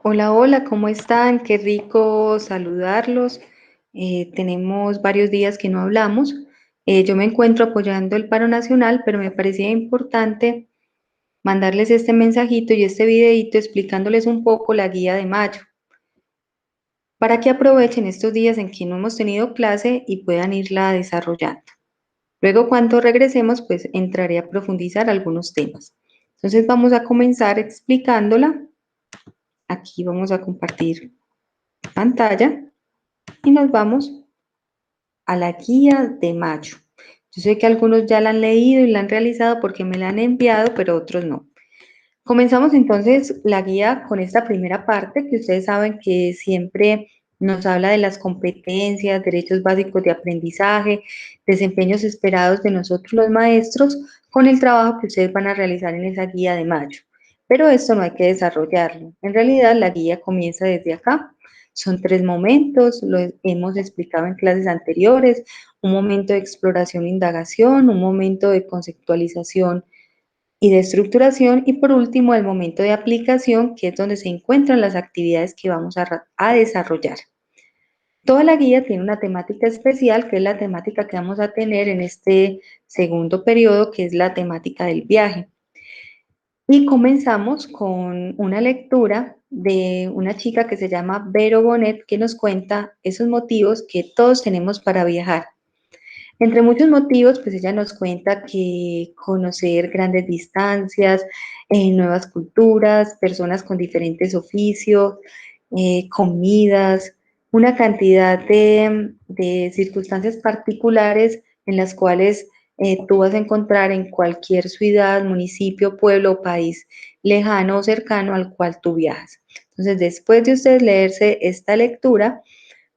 Hola, hola, ¿cómo están? Qué rico saludarlos. Tenemos varios días que no hablamos. Yo me encuentro apoyando el paro nacional, pero me parecía importante mandarles este mensajito y este videito explicándoles un poco la guía de mayo, para que aprovechen estos días en que no hemos tenido clase y puedan irla desarrollando. Luego, cuando regresemos, pues entraré a profundizar algunos temas. Entonces, vamos a comenzar explicándola. Aquí vamos a compartir pantalla y nos vamos a la guía de mayo. Yo sé que algunos ya la han leído y la han realizado porque me la han enviado, pero otros no. Comenzamos entonces la guía con esta primera parte que ustedes saben que siempre nos habla de las competencias, derechos básicos de aprendizaje, desempeños esperados de nosotros los maestros con el trabajo que ustedes van a realizar en esa guía de mayo. Pero esto no hay que desarrollarlo. En realidad la guía comienza desde acá. Son tres momentos, lo hemos explicado en clases anteriores, un momento de exploración e indagación, un momento de conceptualización y de estructuración y por último el momento de aplicación, que es donde se encuentran las actividades que vamos a desarrollar. Toda la guía tiene una temática especial, que es la temática que vamos a tener en este segundo periodo, que es la temática del viaje. Y comenzamos con una lectura de una chica que se llama Vero Bonet, que nos cuenta esos motivos que todos tenemos para viajar. Entre muchos motivos, pues ella nos cuenta que conocer grandes distancias, nuevas culturas, personas con diferentes oficios, comidas, una cantidad de circunstancias particulares en las cuales tú vas a encontrar en cualquier ciudad, municipio, pueblo o país lejano o cercano al cual tú viajas. Entonces, después de ustedes leerse esta lectura,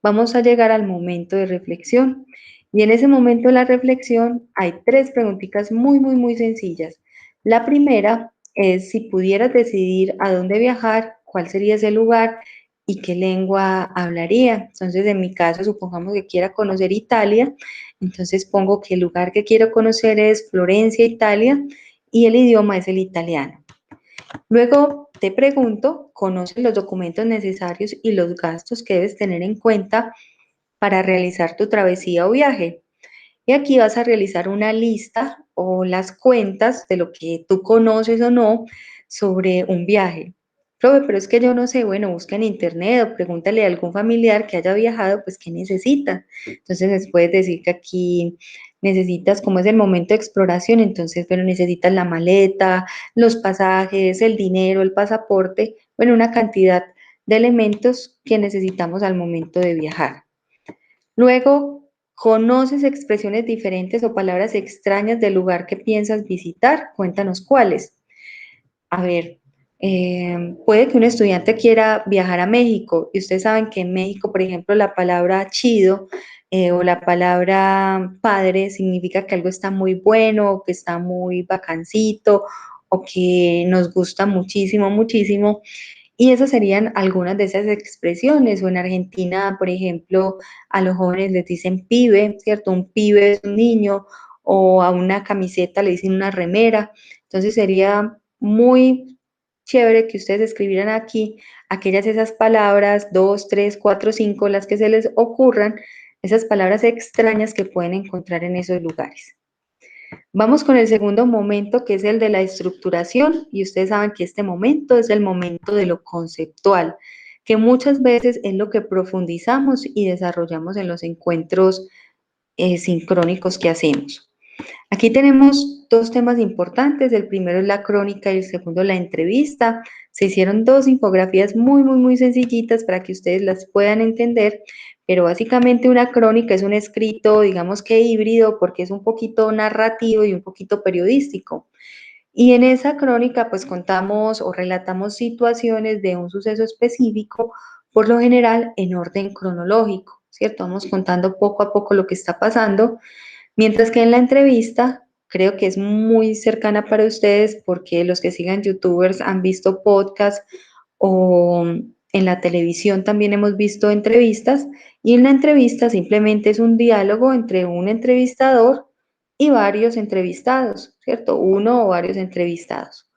vamos a llegar al momento de reflexión. Y en ese momento de la reflexión hay tres preguntitas muy sencillas. La primera es si pudieras decidir a dónde viajar, cuál sería ese lugar y qué lengua hablaría. Entonces, en mi caso, supongamos que quiera conocer Italia, entonces pongo que el lugar que quiero conocer es Florencia, Italia, y el idioma es el italiano. Luego te pregunto, ¿conoces los documentos necesarios y los gastos que debes tener en cuenta para realizar tu travesía o viaje? Y aquí vas a realizar una lista o las cuentas de lo que tú conoces o no sobre un viaje. Profe, pero es que yo no sé, bueno, busca en internet o pregúntale a algún familiar que haya viajado, pues qué necesita. Entonces les puedes decir que aquí necesitas, como es el momento de exploración, entonces, bueno, necesitas la maleta, los pasajes, el dinero, el pasaporte, bueno, una cantidad de elementos que necesitamos al momento de viajar. Luego, ¿conoces expresiones diferentes o palabras extrañas del lugar que piensas visitar? Cuéntanos cuáles. A ver, puede que un estudiante quiera viajar a México y ustedes saben que en México, por ejemplo, la palabra chido o la palabra padre significa que algo está muy bueno, o que está muy bacancito o que nos gusta muchísimo. Y esas serían algunas de esas expresiones. O en Argentina, por ejemplo, a los jóvenes les dicen pibe, ¿cierto? Un pibe es un niño, o a una camiseta le dicen una remera. Entonces sería muy chévere que ustedes escribieran aquí aquellas esas palabras, dos, tres, cuatro, cinco, las que se les ocurran, esas palabras extrañas que pueden encontrar en esos lugares. Vamos con el segundo momento, que es el de la estructuración, y ustedes saben que este momento es el momento de lo conceptual, que muchas veces es lo que profundizamos y desarrollamos en los encuentros sincrónicos que hacemos. Aquí tenemos dos temas importantes, el primero es la crónica y el segundo la entrevista. Se hicieron dos infografías muy sencillitas para que ustedes las puedan entender, pero básicamente una crónica es un escrito, digamos que híbrido, porque es un poquito narrativo y un poquito periodístico. Y en esa crónica pues contamos o relatamos situaciones de un suceso específico, por lo general en orden cronológico, ¿cierto? Vamos contando poco a poco lo que está pasando. Mientras que en la entrevista creo que es muy cercana para ustedes porque los que sigan youtubers han visto podcasts o en la televisión también hemos visto entrevistas y en la entrevista simplemente es un diálogo entre un entrevistador y varios entrevistados, ¿cierto? Uno o varios entrevistados.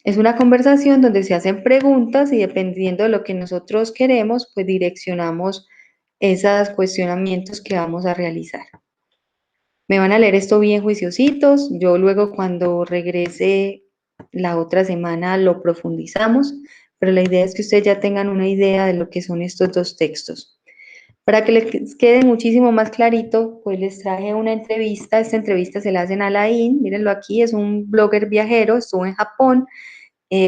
Es una conversación donde se hacen preguntas y dependiendo de lo que nosotros queremos, pues direccionamos esos cuestionamientos que vamos a realizar. Me van a leer esto bien juiciositos, yo luego cuando regrese la otra semana lo profundizamos, pero la idea es que ustedes ya tengan una idea de lo que son estos dos textos. Para que les quede muchísimo más clarito, pues les traje una entrevista. Esta entrevista se la hacen a Alain, mírenlo aquí, es un blogger viajero, estuvo en Japón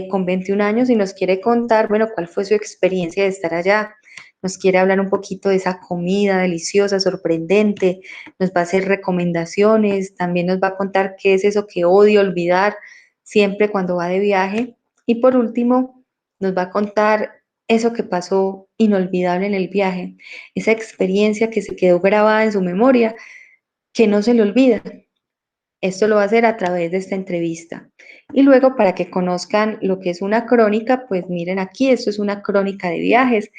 con 21 años y nos quiere contar, bueno, cuál fue su experiencia de estar allá. Nos quiere hablar un poquito de esa comida deliciosa, sorprendente, nos va a hacer recomendaciones, también nos va a contar qué es eso que odia olvidar siempre cuando va de viaje. Y por último, nos va a contar eso que pasó inolvidable en el viaje, esa experiencia que se quedó grabada en su memoria, que no se le olvida. Esto lo va a hacer a través de esta entrevista. Y luego, para que conozcan lo que es una crónica, pues miren aquí, esto es una crónica de viajes.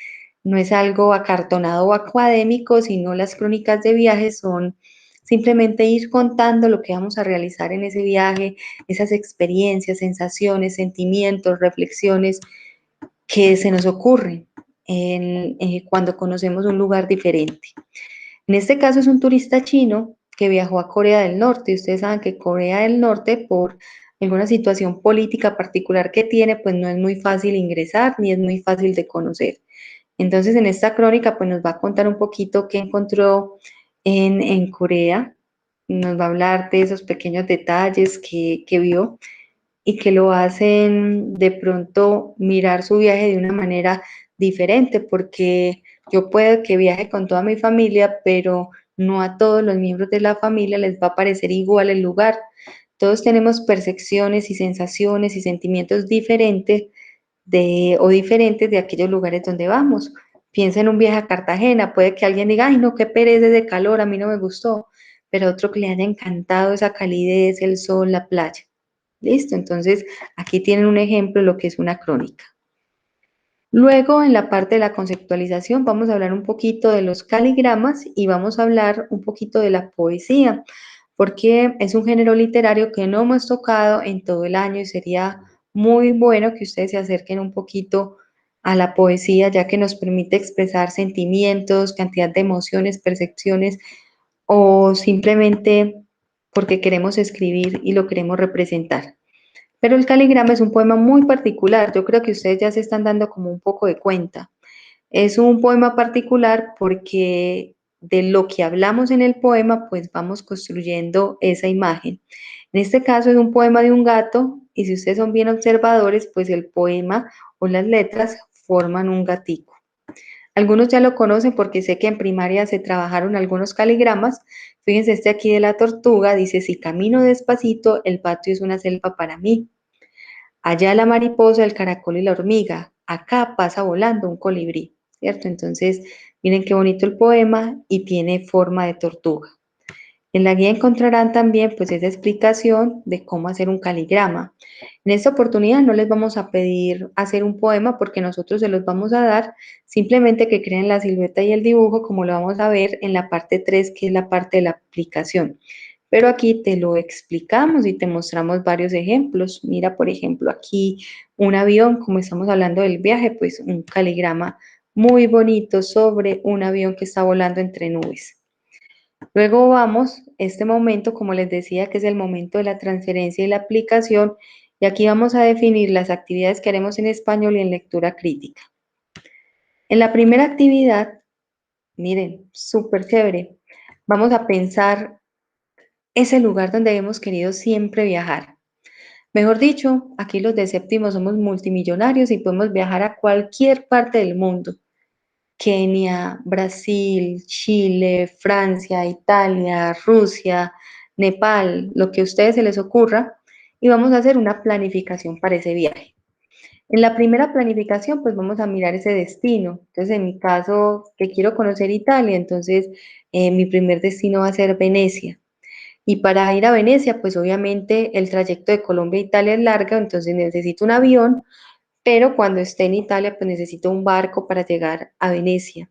No es algo acartonado o académico, sino las crónicas de viajes son simplemente ir contando lo que vamos a realizar en ese viaje, esas experiencias, sensaciones, sentimientos, reflexiones que se nos ocurren cuando conocemos un lugar diferente. En este caso es un turista chino que viajó a Corea del Norte y ustedes saben que Corea del Norte, por alguna situación política particular que tiene, pues no es muy fácil ingresar ni es muy fácil de conocer. Entonces en esta crónica pues nos va a contar un poquito qué encontró en Corea, nos va a hablar de esos pequeños detalles que vio y que lo hacen de pronto mirar su viaje de una manera diferente, porque yo puedo que viaje con toda mi familia, pero no a todos los miembros de la familia les va a parecer igual el lugar. Todos tenemos percepciones y sensaciones y sentimientos diferentes o diferentes de aquellos lugares donde vamos. Piensa en un viaje a Cartagena, puede que alguien diga, ay, no, qué pereza de calor, a mí no me gustó, pero otro que le haya encantado esa calidez, el sol, la playa. Listo, entonces aquí tienen un ejemplo de lo que es una crónica. Luego, en la parte de la conceptualización, vamos a hablar un poquito de los caligramas y vamos a hablar un poquito de la poesía, porque es un género literario que no hemos tocado en todo el año y sería muy bueno que ustedes se acerquen un poquito a la poesía, ya que nos permite expresar sentimientos, cantidad de emociones, percepciones o simplemente porque queremos escribir y lo queremos representar. Pero el caligrama es un poema muy particular, yo creo que ustedes ya se están dando como un poco de cuenta. Es un poema particular porque de lo que hablamos en el poema, pues vamos construyendo esa imagen. En este caso es un poema de un gato y si ustedes son bien observadores, pues el poema o las letras forman un gatico. Algunos ya lo conocen porque sé que en primaria se trabajaron algunos caligramas. Fíjense este aquí de la tortuga, dice, si camino despacito, el patio es una selva para mí. Allá la mariposa, el caracol y la hormiga. Acá pasa volando un colibrí, ¿cierto? Entonces, miren qué bonito el poema y tiene forma de tortuga. En la guía encontrarán también pues esa explicación de cómo hacer un caligrama. En esta oportunidad no les vamos a pedir hacer un poema porque nosotros se los vamos a dar, simplemente que creen la silueta y el dibujo como lo vamos a ver en la parte 3 que es la parte de la aplicación. Pero aquí te lo explicamos y te mostramos varios ejemplos. Mira, por ejemplo, aquí un avión, como estamos hablando del viaje, pues un caligrama muy bonito sobre un avión que está volando entre nubes. Luego vamos, este momento, como les decía, que es el momento de la transferencia y la aplicación, y aquí vamos a definir las actividades que haremos en español y en lectura crítica. En la primera actividad, miren, súper chévere, vamos a pensar ese lugar donde hemos querido siempre viajar. Mejor dicho, aquí los de séptimo somos multimillonarios y podemos viajar a cualquier parte del mundo. Kenia, Brasil, Chile, Francia, Italia, Rusia, Nepal, lo que a ustedes se les ocurra, y vamos a hacer una planificación para ese viaje. En la primera planificación, pues vamos a mirar ese destino. Entonces, en mi caso, que quiero conocer Italia, entonces mi primer destino va a ser Venecia. Y para ir a Venecia, pues obviamente el trayecto de Colombia a Italia es largo, entonces necesito un avión, pero cuando esté en Italia, pues necesito un barco para llegar a Venecia.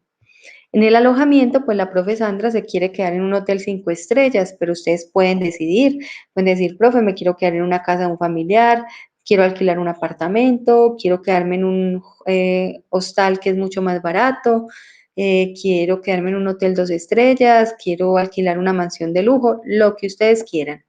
En el alojamiento, pues la profe Sandra se quiere quedar en un hotel 5 estrellas, pero ustedes pueden decidir, profe, me quiero quedar en una casa de un familiar, quiero alquilar un apartamento, quiero quedarme en un hostal que es mucho más barato, quiero quedarme en un hotel 2 estrellas, quiero alquilar una mansión de lujo, lo que ustedes quieran.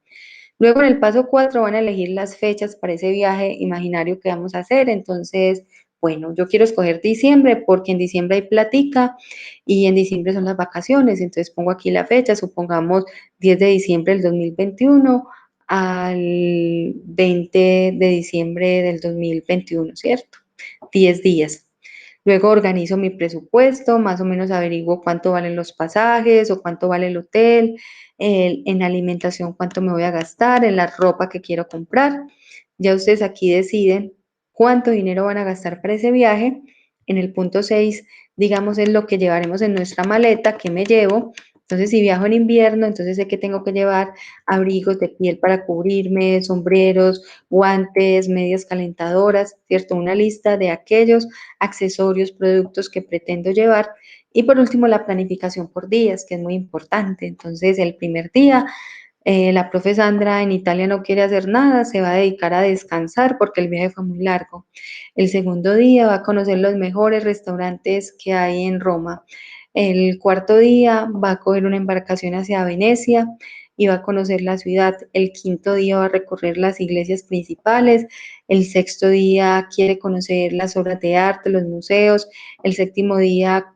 Luego en el paso 4 van a elegir las fechas para ese viaje imaginario que vamos a hacer. Entonces, bueno, yo quiero escoger diciembre porque en diciembre hay platica y en diciembre son las vacaciones. Entonces pongo aquí la fecha, supongamos 10 de diciembre del 2021 al 20 de diciembre del 2021, ¿cierto? 10 días. Luego organizo mi presupuesto, más o menos averiguo cuánto valen los pasajes o cuánto vale el hotel, en alimentación cuánto me voy a gastar, en la ropa que quiero comprar. Ya ustedes aquí deciden cuánto dinero van a gastar para ese viaje. En el punto 6, digamos, es lo que llevaremos en nuestra maleta, que me llevo. Entonces, si viajo en invierno, entonces sé que tengo que llevar abrigos de piel para cubrirme, sombreros, guantes, medias calentadoras, ¿cierto? Una lista de aquellos accesorios, productos que pretendo llevar. Y por último, la planificación por días, que es muy importante. Entonces, el primer día, la profe Sandra en Italia no quiere hacer nada, se va a dedicar a descansar porque el viaje fue muy largo. El segundo día va a conocer los mejores restaurantes que hay en Roma. El cuarto día va a coger una embarcación hacia Venecia y va a conocer la ciudad. El quinto día va a recorrer las iglesias principales. El sexto día quiere conocer las obras de arte, los museos. El séptimo día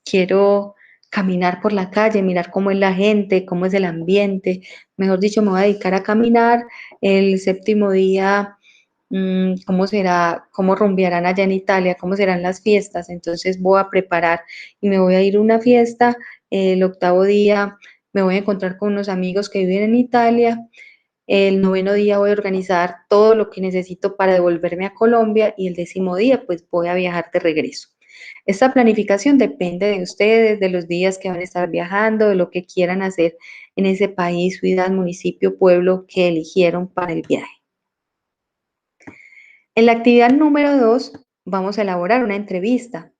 quiero caminar por la calle, mirar cómo es la gente, cómo es el ambiente. Mejor dicho, me voy a dedicar a caminar. El séptimo día, cómo será, cómo rumbearán allá en Italia, cómo serán las fiestas. Entonces voy a preparar y me voy a ir a una fiesta. El octavo día me voy a encontrar con unos amigos que viven en Italia. El noveno día voy a organizar todo lo que necesito para devolverme a Colombia y el décimo día pues voy a viajar de regreso. Esta planificación depende de ustedes, de los días que van a estar viajando, de lo que quieran hacer en ese país, ciudad, municipio, pueblo que eligieron para el viaje. En la actividad número 2 vamos a elaborar una entrevista.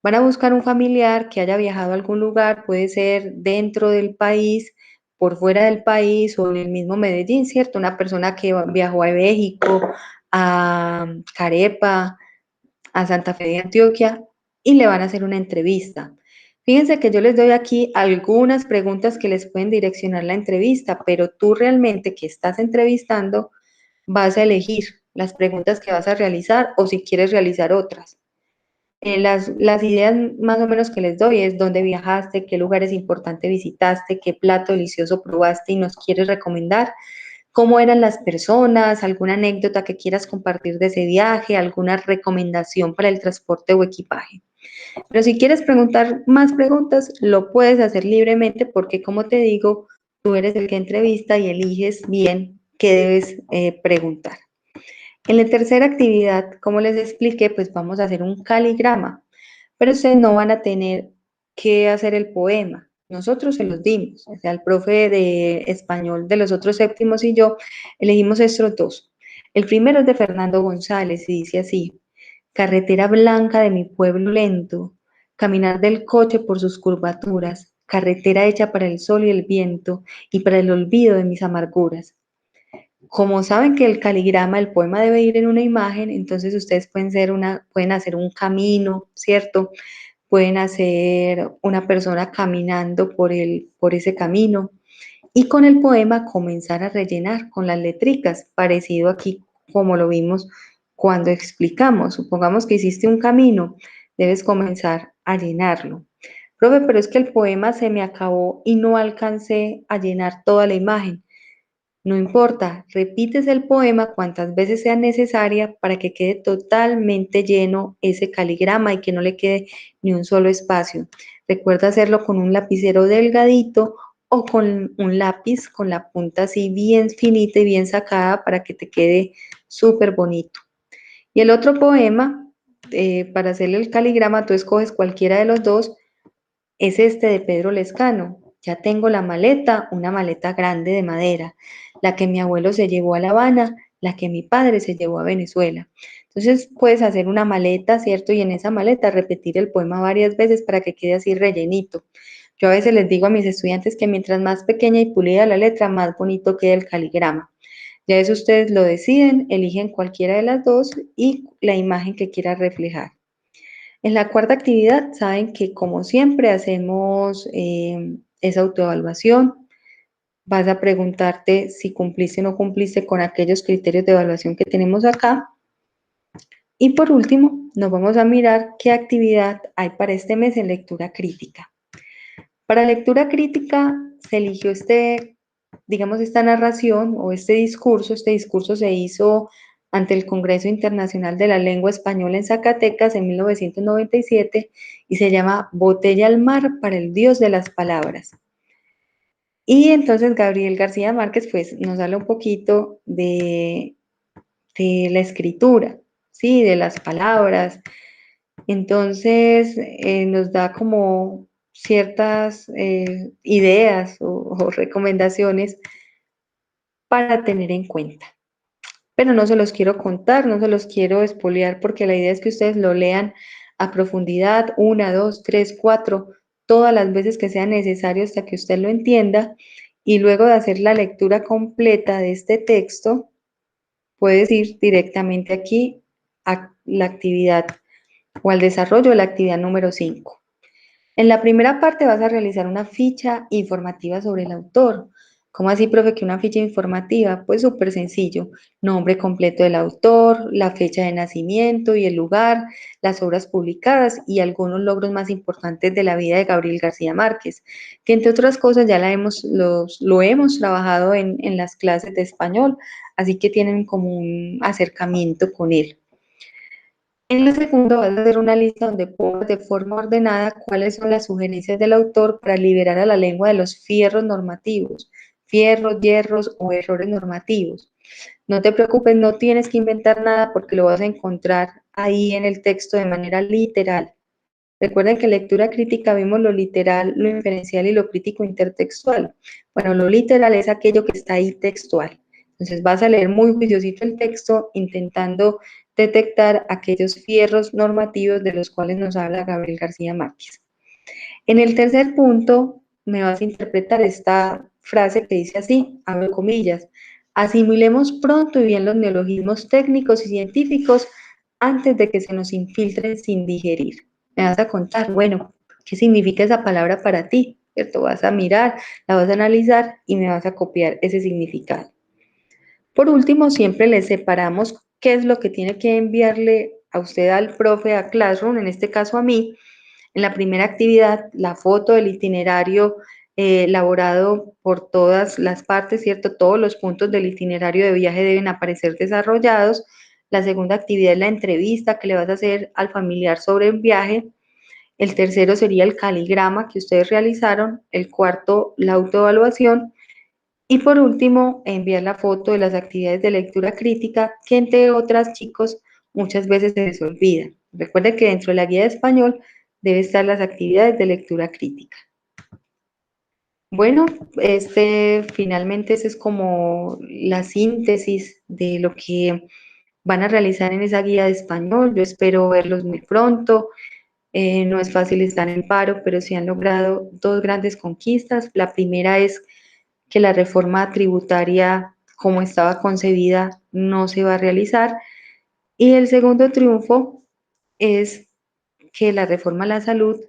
Van a buscar un familiar que haya viajado a algún lugar, puede ser dentro del país, por fuera del país o en el mismo Medellín, ¿cierto? Una persona que viajó a México, a Carepa, a Santa Fe de Antioquia y le van a hacer una entrevista. Fíjense que yo les doy aquí algunas preguntas que les pueden direccionar la entrevista, pero tú realmente que estás entrevistando vas a elegir las preguntas que vas a realizar o si quieres realizar otras. Las ideas más o menos que les doy es dónde viajaste, qué lugares importantes visitaste, qué plato delicioso probaste y nos quieres recomendar, cómo eran las personas, alguna anécdota que quieras compartir de ese viaje, alguna recomendación para el transporte o equipaje. Pero si quieres preguntar más preguntas, lo puedes hacer libremente porque, como te digo, tú eres el que entrevista y eliges bien qué debes preguntar. En la tercera actividad, como les expliqué, pues vamos a hacer un caligrama, pero ustedes no van a tener que hacer el poema. Nosotros se los dimos, o sea, el profe de español de los otros séptimos y yo elegimos estos dos. El primero es de Fernando González y dice así: carretera blanca de mi pueblo lento, caminar del coche por sus curvaturas, carretera hecha para el sol y el viento y para el olvido de mis amarguras. Como saben que el caligrama, el poema debe ir en una imagen, entonces ustedes pueden hacer un camino, ¿cierto? Pueden hacer una persona caminando por ese camino y con el poema comenzar a rellenar con las letricas, parecido aquí como lo vimos cuando explicamos. Supongamos que hiciste un camino, debes comenzar a llenarlo. Profe, pero es que el poema se me acabó y no alcancé a llenar toda la imagen. No importa, repites el poema cuantas veces sea necesaria para que quede totalmente lleno ese caligrama y que no le quede ni un solo espacio. Recuerda hacerlo con un lapicero delgadito o con un lápiz con la punta así bien finita y bien sacada para que te quede súper bonito. Y el otro poema, para hacerle el caligrama, tú escoges cualquiera de los dos, es este de Pedro Lescano. Ya tengo la maleta, una maleta grande de madera, la que mi abuelo se llevó a La Habana, la que mi padre se llevó a Venezuela. Entonces puedes hacer una maleta, ¿cierto? Y en esa maleta repetir el poema varias veces para que quede así rellenito. Yo a veces les digo a mis estudiantes que mientras más pequeña y pulida la letra, más bonito queda el caligrama. Ya eso ustedes lo deciden, eligen cualquiera de las dos y la imagen que quiera reflejar. En la cuarta actividad, saben que como siempre hacemos esa autoevaluación. Vas a preguntarte si cumpliste o no cumpliste con aquellos criterios de evaluación que tenemos acá. Y por último, nos vamos a mirar qué actividad hay para este mes en lectura crítica. Para lectura crítica se eligió digamos, esta narración o este discurso. Este discurso se hizo ante el Congreso Internacional de la Lengua Española en Zacatecas en 1997 y se llama Botella al mar para el Dios de las Palabras. Y entonces Gabriel García Márquez pues nos habla un poquito de la escritura, ¿sí? De las palabras. Entonces nos da como ciertas ideas o recomendaciones para tener en cuenta. Pero no se los quiero contar, no se los quiero espolear porque la idea es que ustedes lo lean a profundidad, una, dos, tres, cuatro, todas las veces que sea necesario hasta que usted lo entienda. Y luego de hacer la lectura completa de este texto, puedes ir directamente aquí a la actividad o al desarrollo de la actividad número 5. En la primera parte vas a realizar una ficha informativa sobre el autor. ¿Cómo así, profe, que una ficha informativa? Pues súper sencillo. Nombre completo del autor, la fecha de nacimiento y el lugar, las obras publicadas y algunos logros más importantes de la vida de Gabriel García Márquez, que entre otras cosas ya lo hemos trabajado en las clases de español, así que tienen como un acercamiento con él. En la segunda vas a hacer una lista donde pongas de forma ordenada cuáles son las sugerencias del autor para liberar a la lengua de los fierros normativos, fierros, hierros o errores normativos. No te preocupes, no tienes que inventar nada porque lo vas a encontrar ahí en el texto de manera literal. Recuerden que en lectura crítica vimos lo literal, lo inferencial y lo crítico intertextual. Bueno, lo literal es aquello que está ahí textual. Entonces vas a leer muy juiciosito el texto intentando detectar aquellos fierros normativos de los cuales nos habla Gabriel García Márquez. En el tercer punto me vas a interpretar esta frase que dice así, abro comillas, asimilemos pronto y bien los neologismos técnicos y científicos antes de que se nos infiltren sin digerir. Me vas a contar, bueno, ¿qué significa esa palabra para ti? ¿Cierto? Vas a mirar, la vas a analizar y me vas a copiar ese significado. Por último, siempre le separamos qué es lo que tiene que enviarle a usted al profe, a Classroom, en este caso a mí. En la primera actividad, la foto del itinerario elaborado por todas las partes, ¿cierto? Todos los puntos del itinerario de viaje deben aparecer desarrollados. La segunda actividad es la entrevista que le vas a hacer al familiar sobre el viaje. El tercero sería el caligrama que ustedes realizaron. El cuarto, la autoevaluación. Y por último, enviar la foto de las actividades de lectura crítica, que entre otras, chicos, muchas veces se les olvida. Recuerden que dentro de la guía de español debe estar las actividades de lectura crítica. Bueno, finalmente esa es como la síntesis de lo que van a realizar en esa guía de español. Yo espero verlos muy pronto. No es fácil estar en paro, pero sí han logrado dos grandes conquistas. La primera es que la reforma tributaria, como estaba concebida, no se va a realizar. Y el segundo triunfo es que la reforma a la salud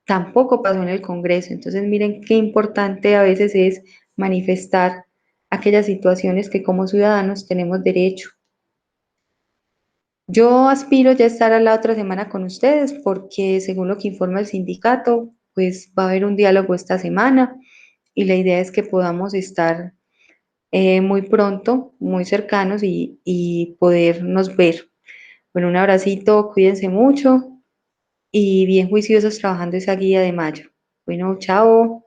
tampoco pasó en el Congreso. Entonces, miren qué importante a veces es manifestar aquellas situaciones que como ciudadanos tenemos derecho. Yo aspiro ya a estar a la otra semana con ustedes porque según lo que informa el sindicato, pues va a haber un diálogo esta semana y la idea es que podamos estar muy pronto, muy cercanos y podernos ver. Bueno, un abracito, cuídense mucho y bien juiciosos trabajando esa guía de mayo. Bueno, chao.